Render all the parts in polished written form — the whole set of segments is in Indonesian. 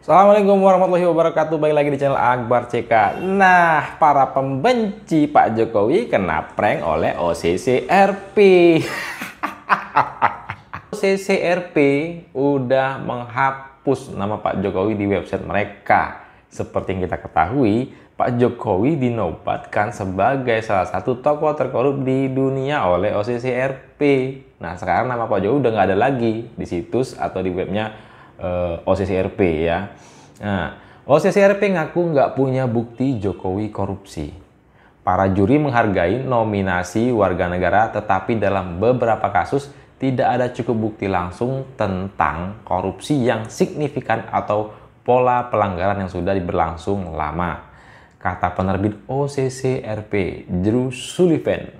Assalamualaikum warahmatullahi wabarakatuh. Balik lagi di channel Akbar CK. Nah, para pembenci Pak Jokowi kena prank oleh OCCRP. OCCRP udah menghapus nama Pak Jokowi di website mereka. Seperti yang kita ketahui, Pak Jokowi dinobatkan sebagai salah satu tokoh terkorup di dunia oleh OCCRP. Nah, sekarang nama Pak Jokowi udah nggak ada lagi di situs atau di webnya OCCRP ya. Nah, OCCRP ngaku nggak punya bukti Jokowi korupsi. Para juri menghargai nominasi warga negara, tetapi dalam beberapa kasus tidak ada cukup bukti langsung tentang korupsi yang signifikan atau pola pelanggaran yang sudah berlangsung lama, kata penerbit OCCRP Drew Sullivan.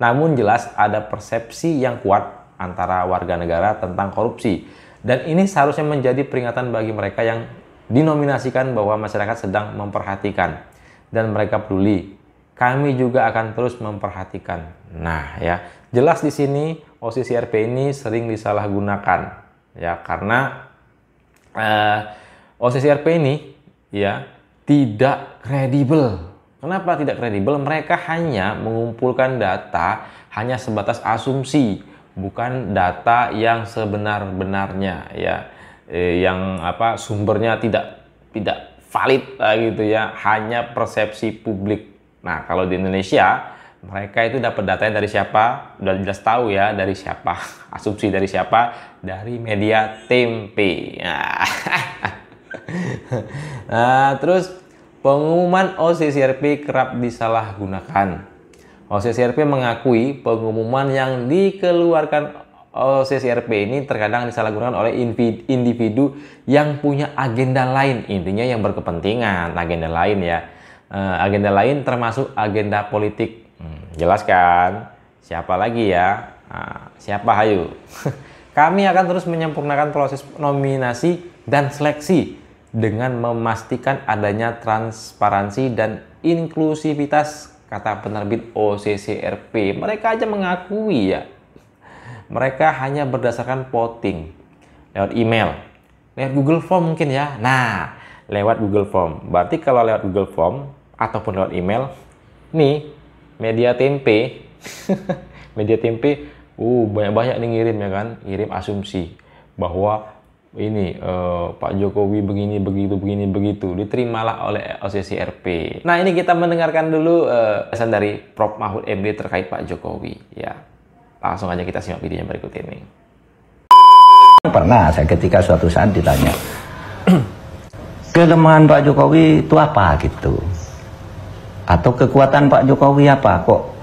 Namun jelas ada persepsi yang kuat antara warga negara tentang korupsi. Dan ini seharusnya menjadi peringatan bagi mereka yang dinominasikan bahwa masyarakat sedang memperhatikan dan mereka peduli. Kami juga akan terus memperhatikan. Nah, ya, jelas di sini OCCRP ini sering disalahgunakan ya, karena OCCRP ini ya tidak kredibel. Kenapa tidak kredibel? Mereka hanya mengumpulkan data hanya sebatas asumsi, bukan data yang sebenar-benarnya ya, yang sumbernya tidak valid gitu ya, hanya persepsi publik. Nah, kalau di Indonesia mereka itu dapat datanya dari siapa? Udah jelas tahu ya, dari siapa? Asumsi dari siapa? Dari media tempe. Nah, terus pengumuman OCCRP kerap disalahgunakan. OCCRP mengakui pengumuman yang dikeluarkan OCCRP ini terkadang disalahgunakan oleh individu yang punya agenda lain, intinya yang berkepentingan, agenda lain ya, agenda lain termasuk agenda politik. Jelas kan? Siapa lagi ya? Siapa hayu? Kami akan terus menyempurnakan proses nominasi dan seleksi dengan memastikan adanya transparansi dan inklusivitas, kata penerbit OCCRP. Mereka aja mengakui ya, mereka hanya berdasarkan voting lewat email, lewat Google Form mungkin ya. Nah, lewat Google Form. Berarti kalau lewat Google Form ataupun lewat email, nih media tempe, media tempe, banyak-banyak nih ngirim ya kan, ngirim asumsi bahwa ini Pak Jokowi begini begitu, diterimalah oleh OCCRP. Nah, ini kita mendengarkan dulu pesan dari Prof Mahfud MD terkait Pak Jokowi ya. Langsung aja kita simak videonya berikut ini. Pernah saya ketika suatu saat ditanya kelemahan Pak Jokowi itu apa gitu, atau kekuatan Pak Jokowi apa, kok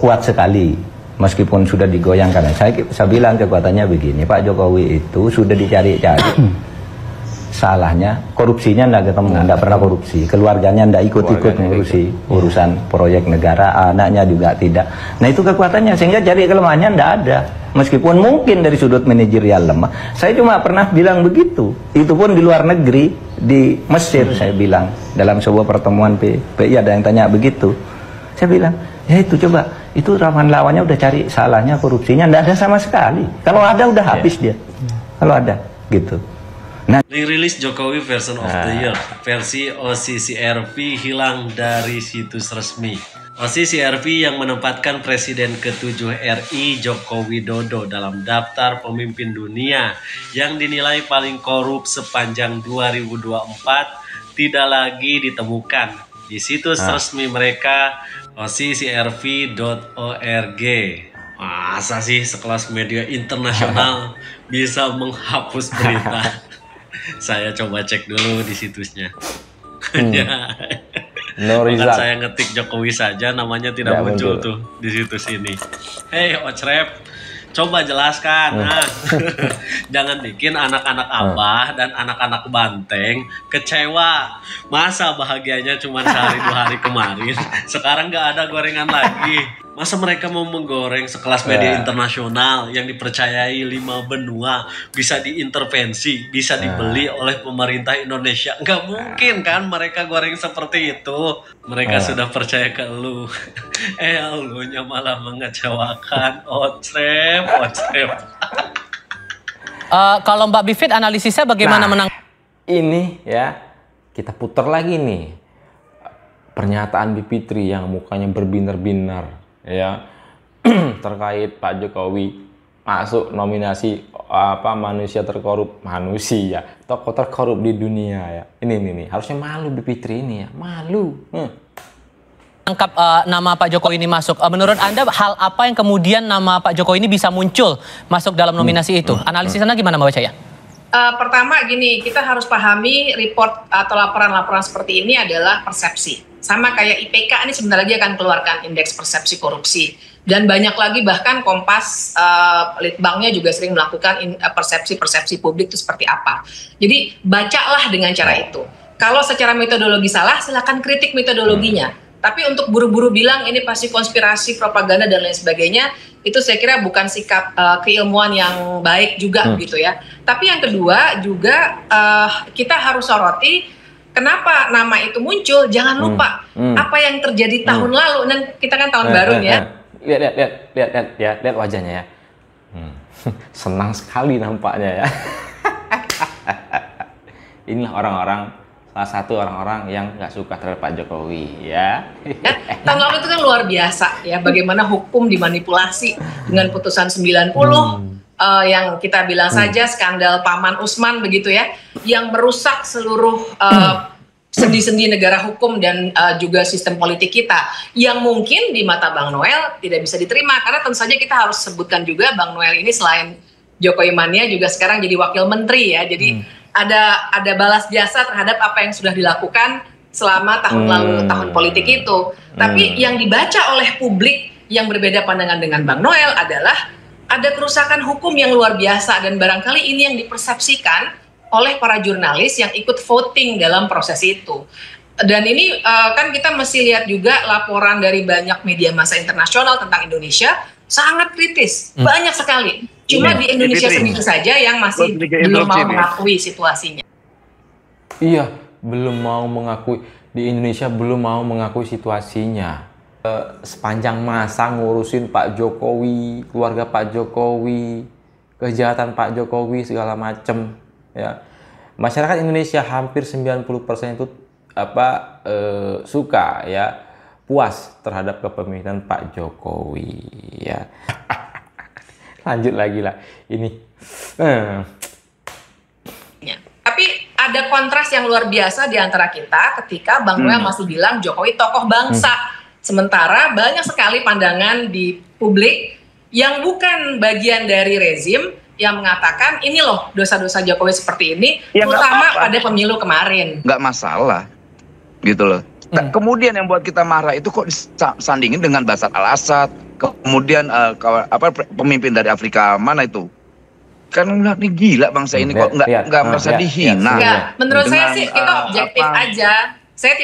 kuat sekali meskipun sudah digoyangkan. Saya bilang kekuatannya begini, Pak Jokowi itu sudah dicari-cari. Salahnya korupsinya enggak ketemu, enggak pernah korupsi. Keluarganya enggak ikut-ikut ngurusi urusan proyek negara, anaknya juga tidak. Nah, itu kekuatannya, sehingga cari kelemahannya enggak ada. Meskipun mungkin dari sudut manajerial lemah. Saya cuma pernah bilang begitu. Itu pun di luar negeri, di Mesir saya bilang. Dalam sebuah pertemuan PI ada yang tanya begitu. Saya bilang, ya itu coba, itu lawannya udah cari salahnya, korupsinya enggak ada sama sekali. Kalau ada udah habis dia. Kalau ada gitu. Nah, rilis Jokowi version of the year versi OCCRP hilang dari situs resmi. OCCRP yang menempatkan Presiden ke-7 RI Joko Widodo dalam daftar pemimpin dunia yang dinilai paling korup sepanjang 2024 tidak lagi ditemukan di situs resmi mereka OCCRP.org. Masa sih sekelas media internasional bisa menghapus berita? Saya coba cek dulu di situsnya. No Bahkan result. saya ngetik Jokowi saja namanya tidak muncul tuh di situs ini. Hey Ocrep, coba jelaskan. Nah, jangan bikin anak-anak Abah dan anak-anak Banteng kecewa. Masa bahagianya cuma sehari 2 hari kemarin, sekarang nggak ada gorengan lagi. Masa mereka mau menggoreng sekelas media internasional yang dipercayai 5 benua bisa diintervensi, bisa dibeli oleh pemerintah Indonesia? Nggak mungkin kan mereka goreng seperti itu. Mereka sudah percaya ke lu. Elunya malah mengecewakan. Ocrep. Kalau Mbak Bivit analisisnya bagaimana menang? ini ya kita putar lagi nih pernyataan Bivitri yang mukanya berbinar-binar ya terkait Pak Jokowi masuk nominasi manusia terkorup, tokoh terkorup di dunia ya. Ini harusnya malu Bivitri ini ya, malu. Angkap nama Pak Jokowi ini masuk. Menurut Anda hal apa yang kemudian nama Pak Jokowi ini bisa muncul masuk dalam nominasi itu? Analisis Anda gimana Mbak Caya? Pertama gini, kita harus pahami report atau laporan-laporan seperti ini adalah persepsi. Sama kayak IPK ini sebentar lagi akan keluarkan indeks persepsi korupsi. Dan banyak lagi bahkan Kompas, Litbangnya juga sering melakukan persepsi-persepsi publik itu seperti apa. Jadi bacalah dengan cara itu. Kalau secara metodologi salah, silakan kritik metodologinya. Tapi untuk buru-buru bilang ini pasti konspirasi, propaganda dan lain sebagainya, itu saya kira bukan sikap keilmuan yang baik juga gitu ya. Tapi yang kedua juga kita harus soroti kenapa nama itu muncul. Jangan lupa apa yang terjadi tahun lalu, dan kita kan tahun baru ya. Lihat wajahnya ya. Senang sekali nampaknya ya. Inilah salah satu orang-orang yang nggak suka terhadap Pak Jokowi ya. Tahun lalu itu kan luar biasa ya, bagaimana hukum dimanipulasi dengan putusan 90 yang kita bilang saja skandal Paman Usman begitu ya, yang merusak seluruh sendi-sendi negara hukum dan juga sistem politik kita, yang mungkin di mata Bang Noel tidak bisa diterima, karena tentu saja kita harus sebutkan juga Bang Noel ini selain Jokowi mania juga sekarang jadi wakil menteri ya, jadi ada balas jasa terhadap apa yang sudah dilakukan selama tahun lalu, tahun politik itu. Tapi yang dibaca oleh publik yang berbeda pandangan dengan Bang Noel adalah ada kerusakan hukum yang luar biasa, dan barangkali ini yang dipersepsikan oleh para jurnalis yang ikut voting dalam proses itu. Dan ini kan kita mesti lihat juga laporan dari banyak media massa internasional tentang Indonesia sangat kritis, banyak sekali. Cuma di Indonesia sendiri saja yang masih belum mau mengakui situasinya. Iya, belum mau mengakui. Di Indonesia belum mau mengakui situasinya. Sepanjang masa ngurusin Pak Jokowi, keluarga Pak Jokowi, kejahatan Pak Jokowi segala macem ya. Masyarakat Indonesia hampir 90% itu suka ya, puas terhadap kepemimpinan Pak Jokowi ya. Lanjut lagi lah ini. Ya. Tapi ada kontras yang luar biasa di antara kita ketika Bang Noel masih bilang Jokowi tokoh bangsa. Sementara banyak sekali pandangan di publik yang bukan bagian dari rezim yang mengatakan ini loh dosa-dosa Jokowi seperti ini, ya, terutama pada pemilu kemarin. Nggak masalah, gitu loh. Kemudian yang buat kita marah itu kok disandingin dengan Bashar al-Assad, kemudian pemimpin dari Afrika mana itu? Kan ini gila bangsa ini kok nggak merasa dihina. Menurut saya sih kita objektif aja. Saya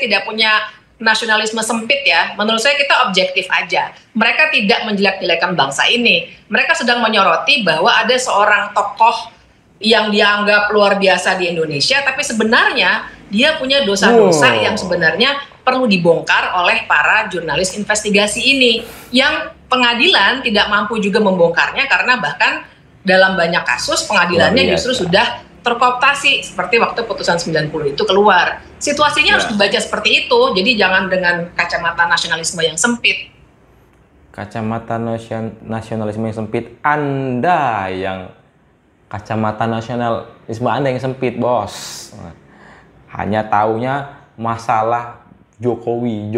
tidak punya nasionalisme sempit ya. Menurut saya kita objektif aja. Mereka tidak menjelek-jelekan bangsa ini. Mereka sedang menyoroti bahwa ada seorang tokoh yang dianggap luar biasa di Indonesia, tapi sebenarnya dia punya dosa-dosa yang sebenarnya perlu dibongkar oleh para jurnalis investigasi ini, yang pengadilan tidak mampu juga membongkarnya karena bahkan dalam banyak kasus pengadilannya justru sudah terkooptasi seperti waktu putusan 90 itu keluar. Situasinya harus dibaca seperti itu, jadi jangan dengan kacamata nasionalisme yang sempit. Kacamata nasionalisme yang sempit, Anda yang kacamata nasionalisme Anda yang sempit, bos. Hanya taunya masalah Jokowi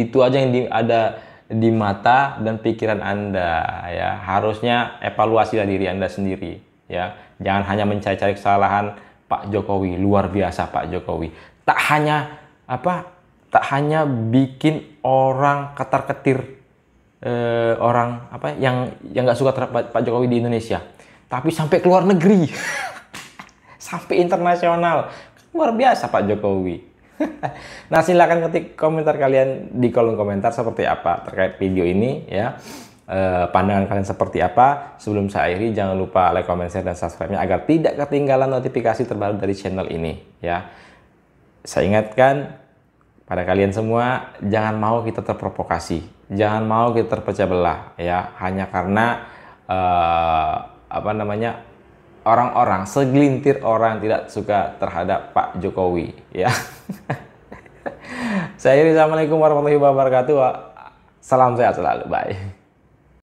itu aja yang ada di mata dan pikiran Anda ya. Harusnya evaluasilah diri Anda sendiri ya. Jangan hanya mencari-cari kesalahan Pak Jokowi, luar biasa Pak Jokowi. Tak hanya bikin orang ketar-ketir orang yang nggak suka terhadap Pak Jokowi di Indonesia, tapi sampai ke luar negeri. Sampai internasional. Luar biasa Pak Jokowi. Nah, silakan ketik komentar kalian di kolom komentar seperti apa terkait video ini ya. Pandangan kalian seperti apa. Sebelum saya akhiri, jangan lupa like, comment, share, dan subscribe-nya agar tidak ketinggalan notifikasi terbaru dari channel ini ya. Saya ingatkan pada kalian semua, jangan mau kita terprovokasi, jangan mau kita terpecah belah ya, hanya karena orang-orang, segelintir orang tidak suka terhadap Pak Jokowi, ya. Saya Iri, assalamualaikum warahmatullahi wabarakatuh. Salam sehat selalu, bye.